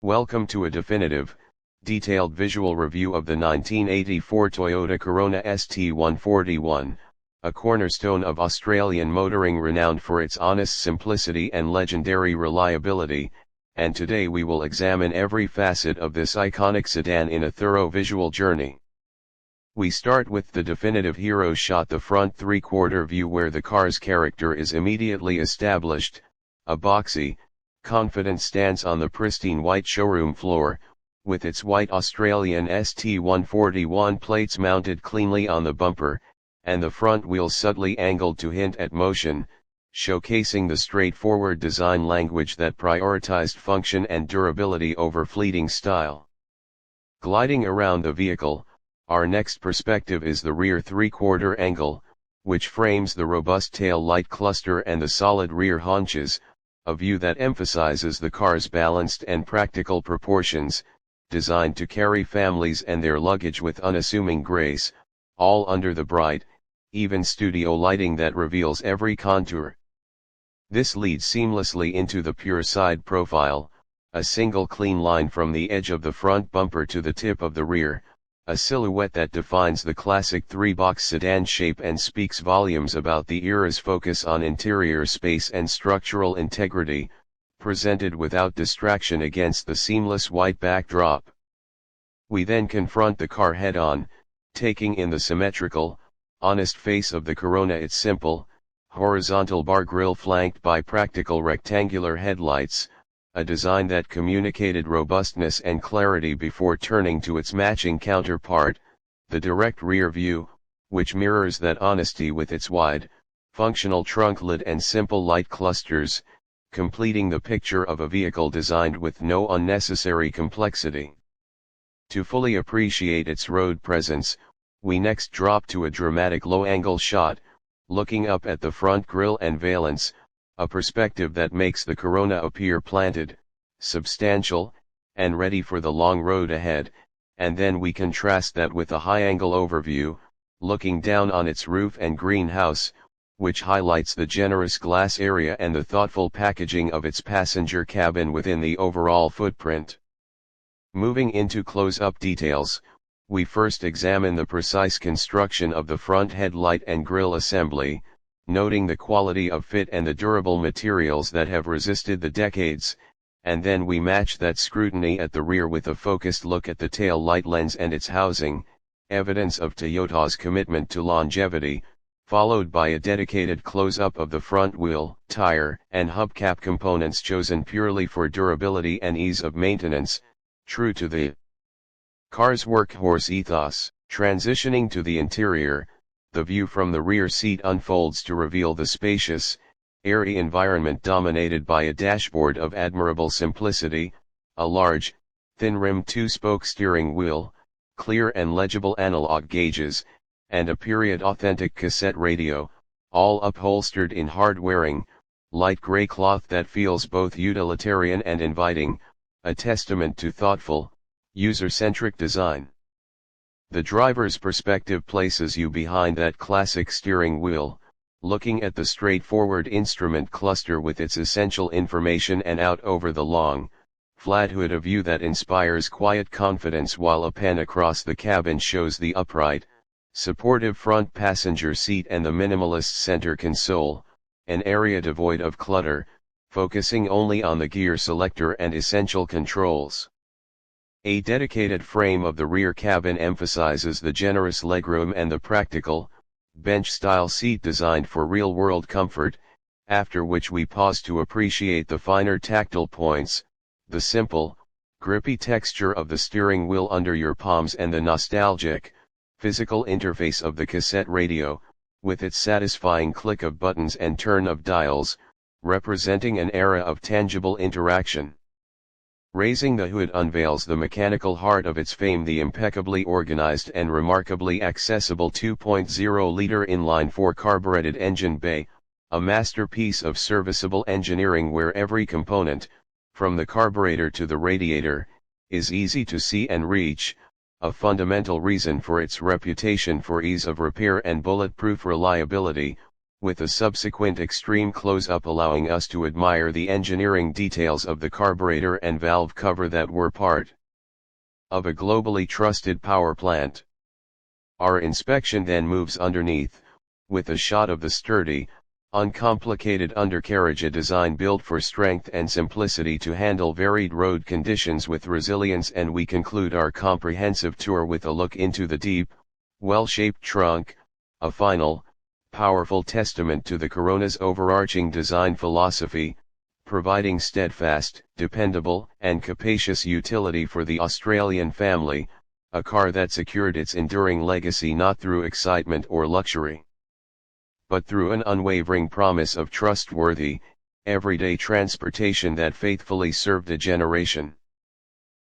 Welcome to a definitive, detailed visual review of the 1984 Toyota Corona ST141, a cornerstone of Australian motoring renowned for its honest simplicity and legendary reliability, and today we will examine every facet of this iconic sedan in a thorough visual journey. We start with the definitive hero shot, the front three-quarter view, where the car's character is immediately established. A boxy, confident stance on the pristine white showroom floor, with its white Australian ST141 plates mounted cleanly on the bumper, and the front wheels subtly angled to hint at motion, showcasing the straightforward design language that prioritized function and durability over fleeting style. Gliding around the vehicle, our next perspective is the rear three-quarter angle, which frames the robust tail light cluster and the solid rear haunches, a view that emphasizes the car's balanced and practical proportions, designed to carry families and their luggage with unassuming grace, all under the bright, even studio lighting that reveals every contour. This leads seamlessly into the pure side profile, a single clean line from the edge of the front bumper to the tip of the rear, a silhouette that defines the classic three-box sedan shape and speaks volumes about the era's focus on interior space and structural integrity, presented without distraction against the seamless white backdrop. We then confront the car head-on, taking in the symmetrical, honest face of the Corona. Its simple, horizontal bar grille flanked by practical rectangular headlights, a design that communicated robustness and clarity before turning to its matching counterpart, the direct rear view, which mirrors that honesty with its wide, functional trunk lid and simple light clusters, completing the picture of a vehicle designed with no unnecessary complexity. To fully appreciate its road presence, we next drop to a dramatic low-angle shot, looking up at the front grille and valance, a perspective that makes the Corona appear planted, substantial, and ready for the long road ahead, and then we contrast that with a high-angle overview, looking down on its roof and greenhouse, which highlights the generous glass area and the thoughtful packaging of its passenger cabin within the overall footprint. Moving into close-up details, we first examine the precise construction of the front headlight and grille assembly, noting the quality of fit and the durable materials that have resisted the decades, and then we match that scrutiny at the rear with a focused look at the tail light lens and its housing, evidence of Toyota's commitment to longevity, followed by a dedicated close-up of the front wheel, tire, and hubcap components chosen purely for durability and ease of maintenance, true to the car's workhorse ethos. Transitioning to the interior, the view from the rear seat unfolds to reveal the spacious, airy environment dominated by a dashboard of admirable simplicity, a large, thin-rimmed two-spoke steering wheel, clear and legible analog gauges, and a period-authentic cassette radio, all upholstered in hard-wearing, light gray cloth that feels both utilitarian and inviting, a testament to thoughtful, user-centric design. The driver's perspective places you behind that classic steering wheel, looking at the straightforward instrument cluster with its essential information and out over the long, flat hood, a view that inspires quiet confidence, while a pan across the cabin shows the upright, supportive front passenger seat and the minimalist center console, an area devoid of clutter, focusing only on the gear selector and essential controls. A dedicated frame of the rear cabin emphasizes the generous legroom and the practical, bench-style seat designed for real-world comfort, after which we pause to appreciate the finer tactile points, the simple, grippy texture of the steering wheel under your palms and the nostalgic, physical interface of the cassette radio, with its satisfying click of buttons and turn of dials, representing an era of tangible interaction. Raising the hood unveils the mechanical heart of its fame, the impeccably organized and remarkably accessible 2.0-liter inline-4 carbureted engine bay, a masterpiece of serviceable engineering where every component, from the carburetor to the radiator, is easy to see and reach, a fundamental reason for its reputation for ease of repair and bulletproof reliability, with a subsequent extreme close-up allowing us to admire the engineering details of the carburetor and valve cover that were part of a globally trusted power plant. Our inspection then moves underneath, with a shot of the sturdy, uncomplicated undercarriage, a design built for strength and simplicity to handle varied road conditions with resilience, and we conclude our comprehensive tour with a look into the deep, well-shaped trunk, a final, powerful testament to the Corona's overarching design philosophy, providing steadfast, dependable, and capacious utility for the Australian family, a car that secured its enduring legacy not through excitement or luxury, but through an unwavering promise of trustworthy, everyday transportation that faithfully served a generation.